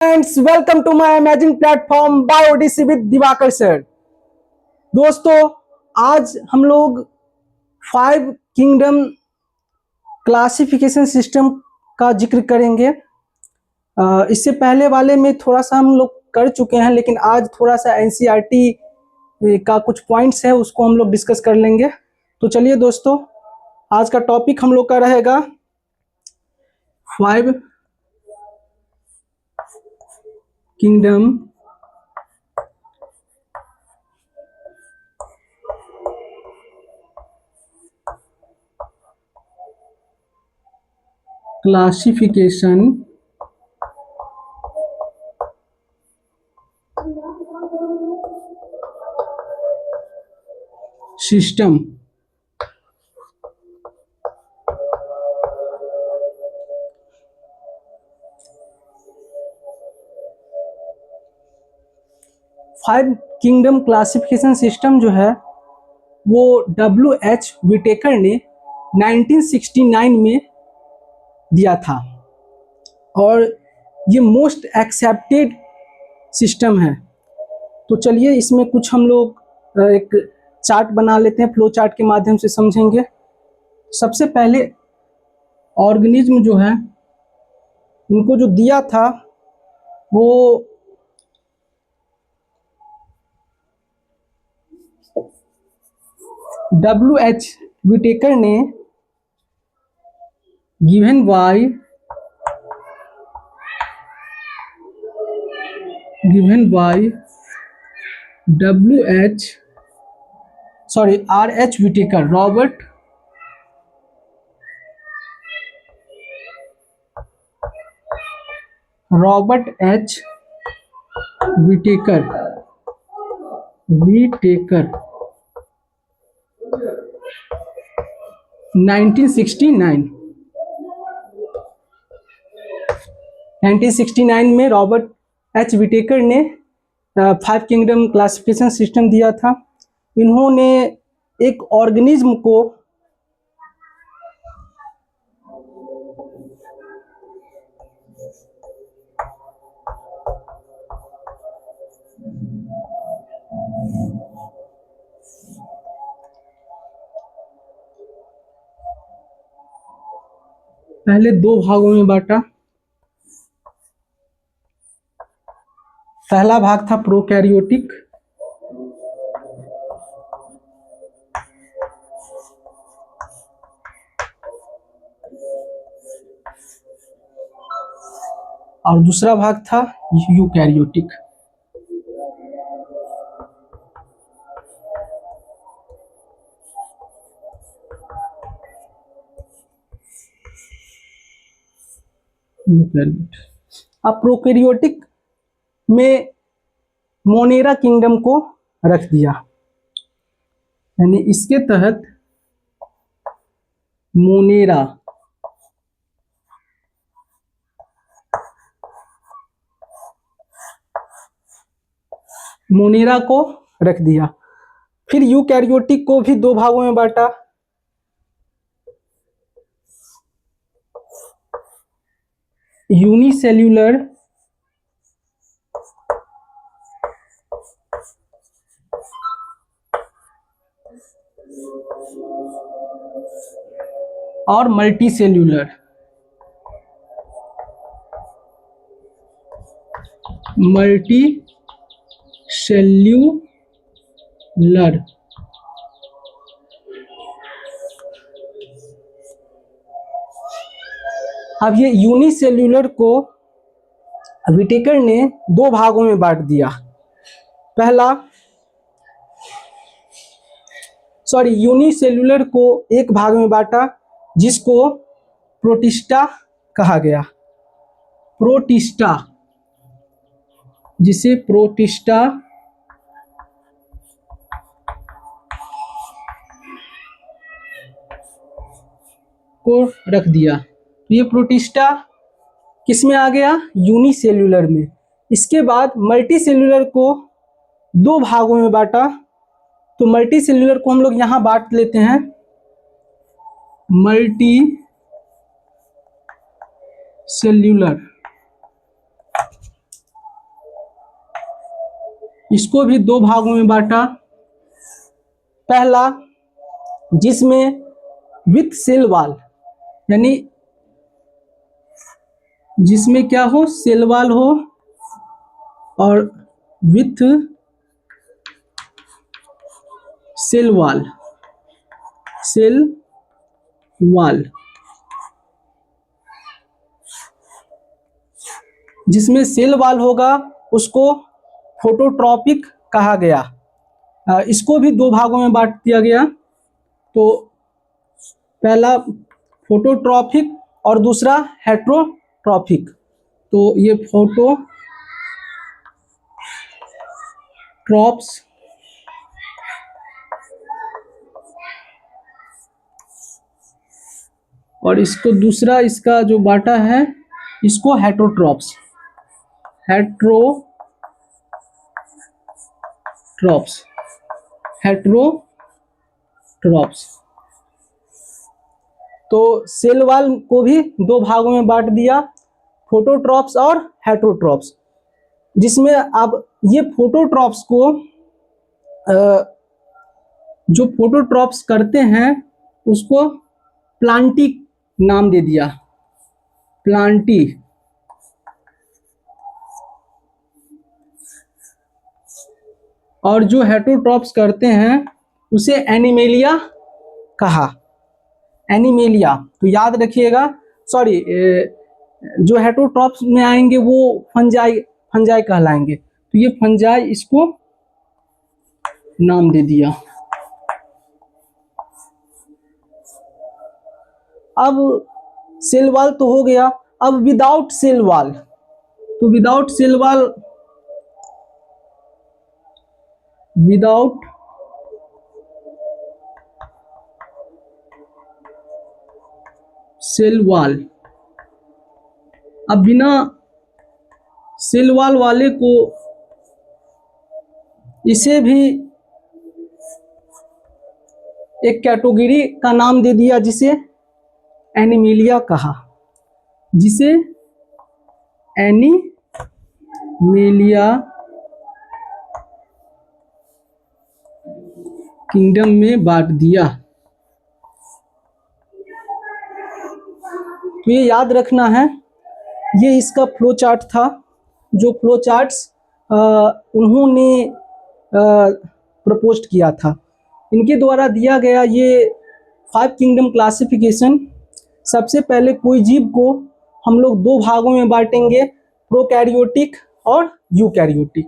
Friends, welcome to my amazing platform बायोडीसी with Diwakar sir. दोस्तों, आज हम लोग 5 किंगडम क्लासिफिकेशन सिस्टम का जिक्र करेंगे। इससे पहले वाले में थोड़ा सा हम लोग कर चुके हैं, लेकिन आज थोड़ा सा एनसीईआरटी का कुछ पॉइंट्स है, उसको हम लोग डिस्कस कर लेंगे। तो चलिए दोस्तों, आज का टॉपिक हम लोग का रहेगा 5 kingdom classification system. Five kingdom classification system जो है वो WH विटेकर ने 1969 में दिया था और ये मोस्ट एक्सेप्टेड सिस्टम है। तो चलिए इसमें कुछ हम लोग एक चार्ट बना लेते हैं, फ्लो चार्ट के माध्यम से समझेंगे। सबसे पहले ऑर्गेनिज्म जो है इनको जो दिया था वो WH विटेकर ने given by RH Whittaker, Robert H Whittaker 1969 में रॉबर्ट H विटेकर ने 5 किंगडम क्लासिफिकेशन सिस्टम दिया था। इन्होंने एक ऑर्गेनिज्म को पहले 2 भागों में बांटा। पहला भाग था प्रोकैरियोटिक और दूसरा भाग था यूकैरियोटिक। अब प्रोकैरियोटिक में मोनेरा किंगडम को रख दिया, यानी इसके तहत मोनेरा को रख दिया। फिर यूकैरियोटिक को भी 2 भागों में बांटा। यूनिसेल्यूलर और मल्टीसेल्यूलर। अब ये यूनिसेल्यूलर को विटेकर ने 2 भागों में बांट दिया। यूनिसेल्यूलर को एक भाग में बांटा जिसको प्रोटिस्टा कहा गया। जिसे प्रोटिस्टा को रख दिया। तो ये प्रोटिस्टा किस में आ गया? यूनिसेल्यूलर में। इसके बाद मल्टीसेल्यूलर को 2 भागों में बांटा। तो मल्टीसेल्यूलर को हम लोग यहां बांट लेते हैं, मल्टी सेल्यूलर। इसको भी दो भागों में बांटा। पहला, जिसमें विथ सेल वॉल, यानी जिसमें क्या हो, सेल वॉल हो, और with cell wall, cell wall, जिसमें सेल वॉल होगा उसको फोटोट्रॉपिक कहा गया। इसको भी दो भागों में बांट दिया गया। तो पहला फोटोट्रॉपिक और दूसरा हेट्रोट्रॉपिक। तो ये फोटोट्रॉप्स और इसको दूसरा, इसका जो बाटा है इसको हेट्रोट्रॉप्स, हेट्रोट्रॉप्स। तो सेल वॉल को भी दो भागों में बांट दिया, फोटोट्रॉप्स और हेट्रोट्रॉप्स, जिसमें अब ये फोटोट्रॉप्स को जो फोटोट्रॉप्स करते हैं उसको प्लांटी नाम दे दिया, प्लांटी। और जो हेट्रोट्रॉप्स करते हैं उसे एनिमेलिया कहा, एनिमेलिया। तो याद रखिएगा, सॉरी, जो हेट्रोट्रॉप्स में आएंगे वो फंजाई कहलाएंगे। तो ये फंजाई, इसको नाम दे दिया। अब सेल वॉल तो हो गया, अब विदाउट सेल वॉल। तो without cell wall, without cell wall, अब बिना सेल वॉल वाले को, इसे भी एक कैटेगरी का नाम दे दिया जिसे एनिमेलिया कहा, जिसे एनिमेलिया किंगडम में बांट दिया। तो ये याद रखना है, ये इसका फ्लो चार्ट था। जो फ्लो चार्ट्स उन्होंने प्रपोज किया था, इनके द्वारा दिया गया ये 5 किंगडम क्लासिफिकेशन। सबसे पहले कोई जीव को हम लोग दो भागों में बांटेंगे, प्रोकैरियोटिक और यूकैरियोटिक।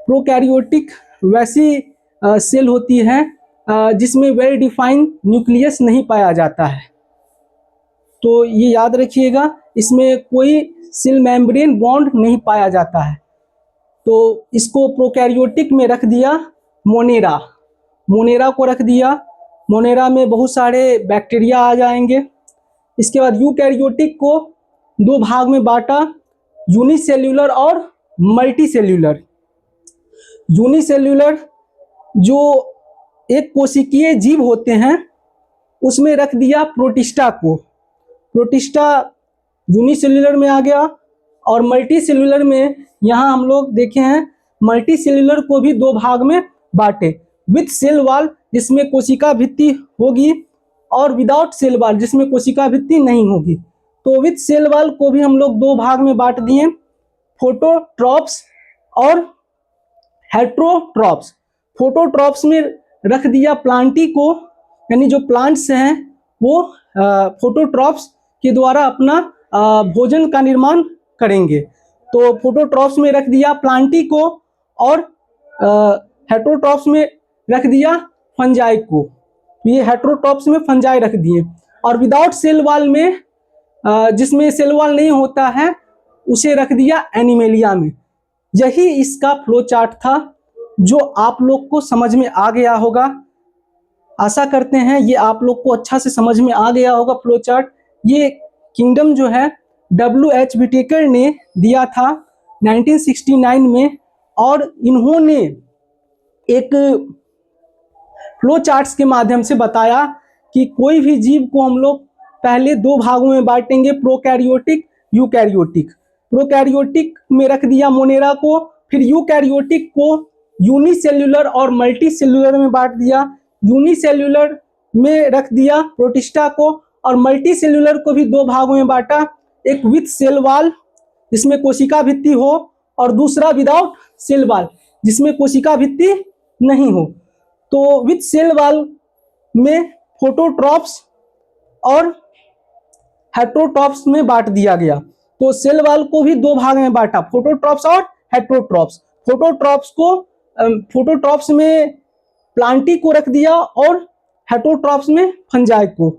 प्रोकैरियोटिक वैसी सेल होती है जिसमें वेल डिफाइंड न्यूक्लियस नहीं पाया जाता है। तो ये याद रखिएगा, इसमें कोई सेल मेम्ब्रेन बॉन्ड नहीं पाया जाता है। तो इसको प्रोकैरियोटिक में रख दिया मोनेरा को रख दिया। मोनेरा में बहुत सारे बैक्टीरिया आ जाएंगे। इसके बाद यूकैरियोटिक को दो भाग में बांटा, यूनिसेल्यूलर और मल्टीसेल्यूलर। यूनिसेल्यूलर जो एक कोशिकीय जीव होते हैं उसमें रख दिया प्रोटिस्टा को। प्रोटिस्टा यूनिसेल्यूलर में आ गया। और मल्टीसेल्यूलर में यहाँ हम लोग देखे हैं, मल्टीसेल्यूलर को भी दो भाग में बांटे, विथ सेल वॉल जिसमें कोशिका भित्ति होगी, और विदाउट सेल वॉल जिसमें कोशिका भित्ति नहीं होगी। तो विथ सेल वॉल को भी हम लोग दो भाग में बांट दिए, फोटोट्रॉप्स और हेट्रोट्रॉप्स। फोटोट्रॉप्स में रख दिया प्लांटी को, यानी जो प्लांट्स हैं वो फोटोट्रॉप्स के द्वारा अपना भोजन का निर्माण करेंगे। तो फोटोट्रॉप्स में रख दिया प्लांटी को, और हेट्रोट्रॉप्स में रख दिया फंजाई को। ये हेट्रोट्रॉप्स में फंजाई रख दिए। और विदाउट सेल वॉल में, जिसमें सेल वॉल नहीं होता है, उसे रख दिया एनिमेलिया में। यही इसका फ्लो चार्ट था, जो आप लोग को समझ में आ गया होगा। आशा करते हैं ये आप लोग को अच्छा से समझ में आ गया होगा फ्लो चार्ट। ये किंगडम जो है W.H. विटेकर ने दिया था 1969 में, और इन्होंने एक फ्लो चार्ट्स के माध्यम से बताया कि कोई भी जीव को हम लोग पहले दो भागों में बांटेंगे, प्रोकैरियोटिक यूकैरियोटिक। प्रोकैरियोटिक में रख दिया मोनेरा को, फिर यूकैरियोटिक को यूनिसेल्युलर और मल्टीसेल्युलर में बांट दिया। यूनिसेल्युलर में रख दिया प्रोटिस्टा को, और मल्टीसेल्युलर को भी दो भागों में बांटा, एक विथ सेल वॉल जिसमें कोशिका भित्ति हो, और दूसरा विदाउट सेल वॉल जिसमें कोशिका भित्ति नहीं हो। तो विथ सेल वॉल में फोटोट्रॉप्स और हेट्रोट्रॉप्स में बांट दिया गया। तो सेल वॉल को भी दो भाग में बांटा, फोटोट्रॉप्स और हेट्रोट्रॉप्स। फोटोट्रॉप्स में प्लांटी को रख दिया और हेट्रोट्रॉप्स में फंजाई को,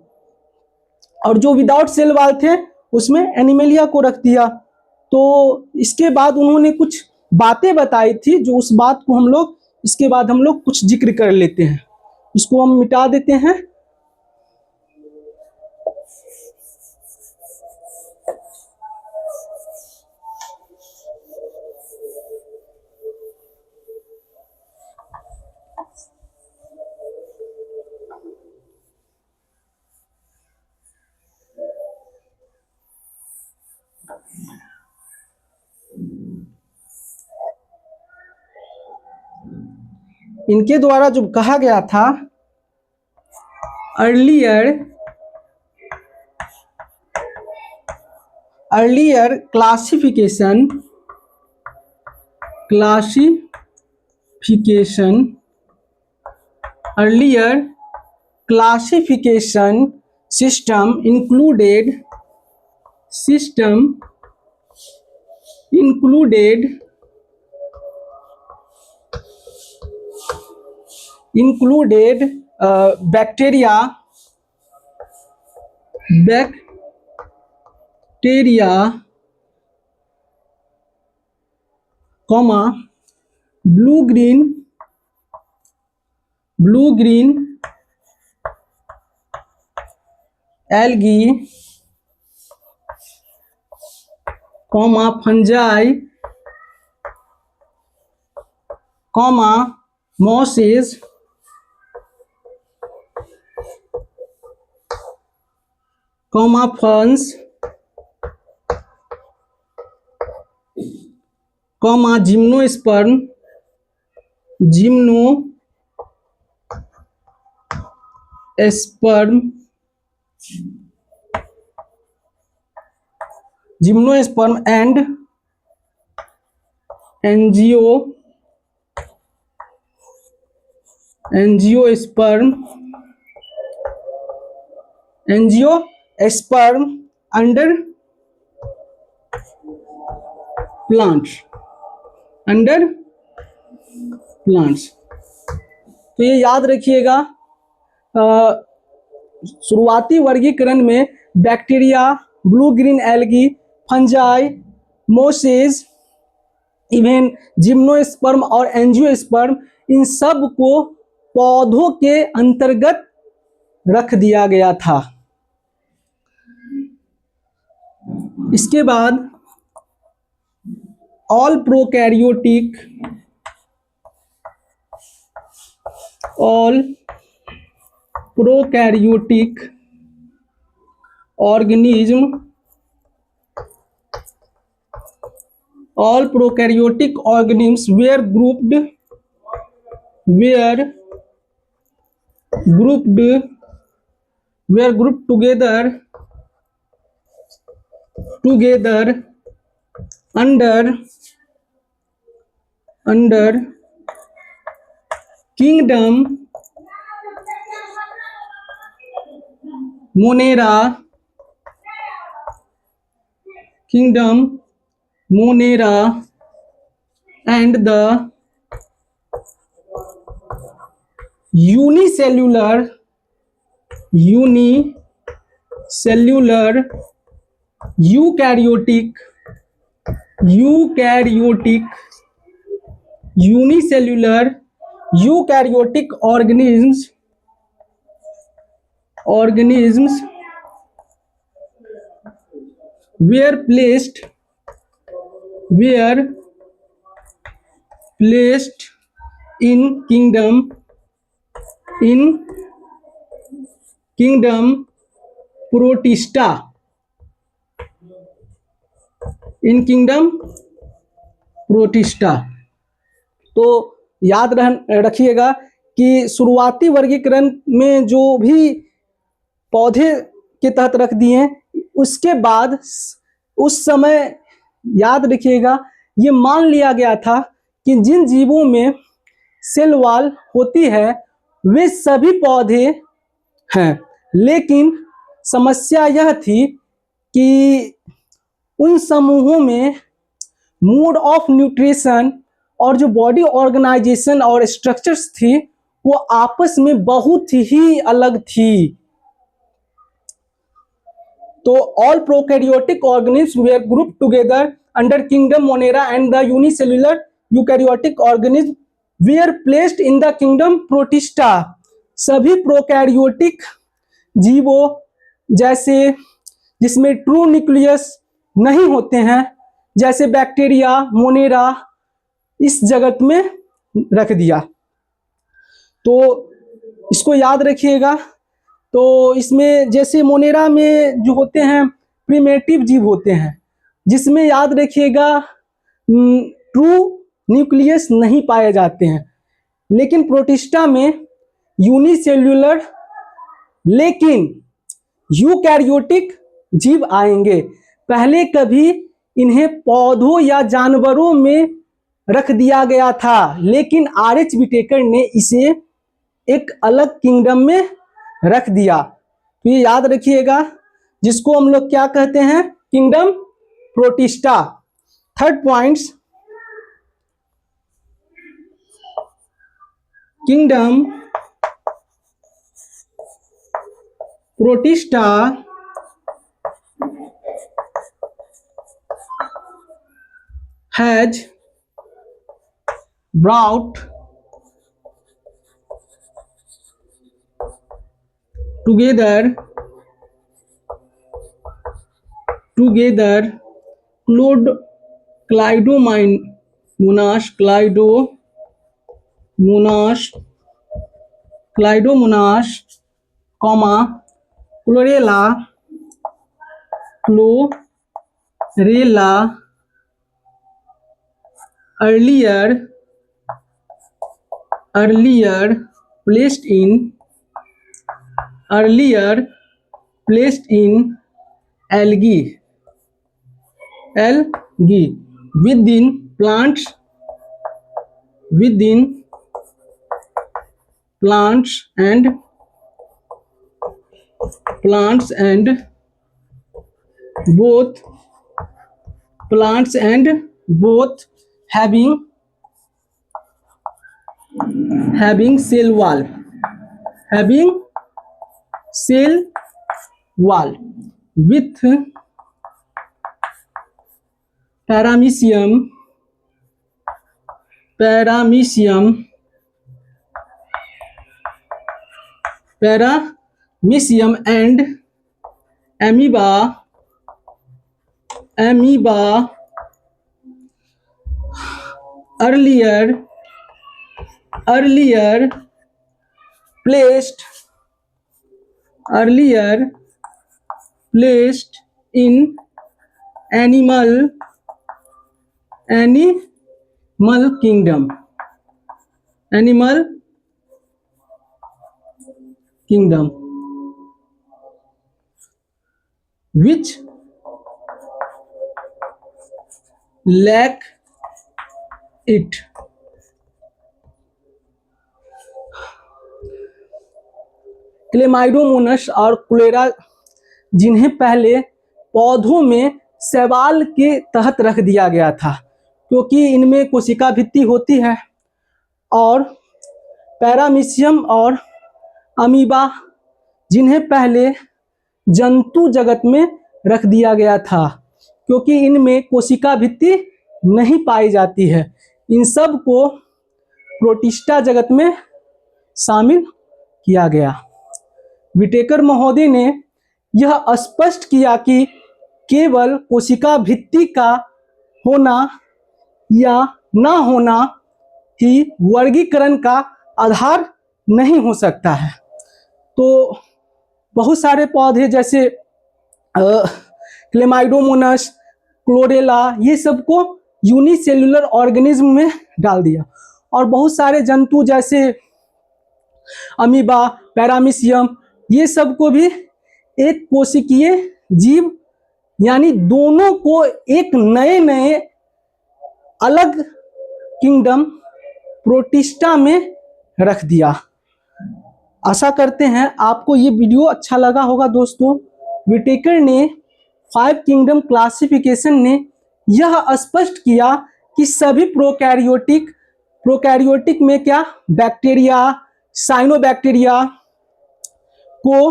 और जो विदाउट सेल वॉल थे उसमें एनिमेलिया को रख दिया। तो इसके बाद उन्होंने कुछ बातें बताई थी, जो उस बात को हम लोग इसके बाद हम लोग कुछ जिक्र कर लेते हैं। इसको हम मिटा देते हैं। इनके द्वारा जो कहा गया था, earlier classification system included bacteria, comma blue green algae, comma fungi, comma mosses, comma ferns, comma gymnosperm, and angiosperm under plants। तो ये याद रखिएगा, शुरुआती वर्गीकरण में bacteria, blue green algae, fungi, Moses, even gymnosperm और एंजियोस्पर्म, इन सब को पौधों के अंतर्गत रख दिया गया था। इसके बाद all prokaryotic organisms were grouped together under kingdom Monera and the unicellular eukaryotic unicellular eukaryotic organisms were placed in kingdom Protista in kingdom protista. तो याद रखिएगा कि शुरुआती वर्गीकरण में जो भी पौधे के तहत रख दिए, उसके बाद उस समय याद रखिएगा ये मान लिया गया था कि जिन जीवों में सेल वॉल होती है वे सभी पौधे हैं, लेकिन समस्या यह थी कि उन समूहों में मोड ऑफ न्यूट्रिशन और जो बॉडी ऑर्गेनाइजेशन और स्ट्रक्चर्स थी वो आपस में बहुत ही अलग थी। तो all prokaryotic organism were group together under kingdom Monera and the unicellular eukaryotic organism were placed in the kingdom Protista. सभी प्रोकैरियोटिक जीवों जैसे जिसमें ट्रू न्यूक्लियस नहीं होते हैं, जैसे बैक्टीरिया, मोनेरा, इस जगत में रख दिया। तो इसको याद रखिएगा। तो इसमें जैसे मोनेरा में जो होते हैं प्रिमेटिव जीव होते हैं, जिसमें याद रखिएगा ट्रू न्यूक्लियस नहीं पाए जाते हैं, लेकिन प्रोटिस्टा में यूनिसेल्युलर लेकिन यूकैरियोटिक जीव आएंगे। पहले कभी इन्हें पौधों या जानवरों में रख दिया गया था, लेकिन आर.एच. विटेकर ने इसे एक अलग किंगडम में रख दिया। तो ये याद रखिएगा, जिसको हम लोग क्या कहते हैं, kingdom protista. Third points, kingdom protista has brought together Clydomonas, chlorella earlier placed in algae within plants and both having cell wall with paramecium and amoeba earlier placed in animal kingdom which lack it। Chlamydomonas और chlorella जिन्हें पहले पौधों में शैवाल के तहत रख दिया गया था, क्योंकि इनमें कोशिका भित्ति होती है, और पैरामीशियम और अमीबा जिन्हें पहले जंतु जगत में रख दिया गया था, क्योंकि इनमें कोशिका भित्ति नहीं पाई जाती है। इन सब को प्रोटिस्टा जगत में शामिल किया गया। विटेकर महोदय ने यह स्पष्ट किया कि केवल कोशिका भित्ति का होना या ना होना ही वर्गीकरण का आधार नहीं हो सकता है। तो बहुत सारे पौधे जैसे क्लेमाइडोमोनस, क्लोरेला, ये सबको यूनिसेल्युलर ऑर्गेनिज्म में डाल दिया। और बहुत सारे जंतु जैसे अमीबा, पैरामीशियम, ये सब को भी एक कोशिकीय जीव, यानी दोनों को एक नए नए अलग किंगडम प्रोटिस्टा में रख दिया। आशा करते हैं आपको ये वीडियो अच्छा लगा होगा दोस्तों। विटेकर ने 5 किंगडम क्लासिफिकेशन ने यह स्पष्ट किया कि सभी प्रोकैरियोटिक में क्या बैक्टीरिया, साइनोबैक्टीरिया को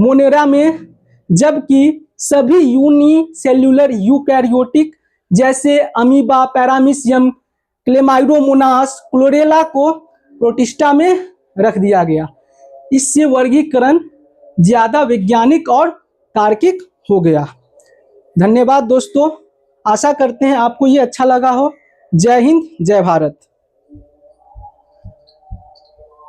मोनेरा में, जबकि सभी यूनिसेल्युलर यूकैरियोटिक जैसे अमीबा, पैरामीशियम, क्लेमाइडोमोनास, क्लोरेला को प्रोटिस्टा में रख दिया गया। इससे वर्गीकरण ज्यादा वैज्ञानिक और तार्किक हो गया। धन्यवाद दोस्तों, आशा करते हैं आपको ये अच्छा लगा हो। जय हिंद, जय भारत।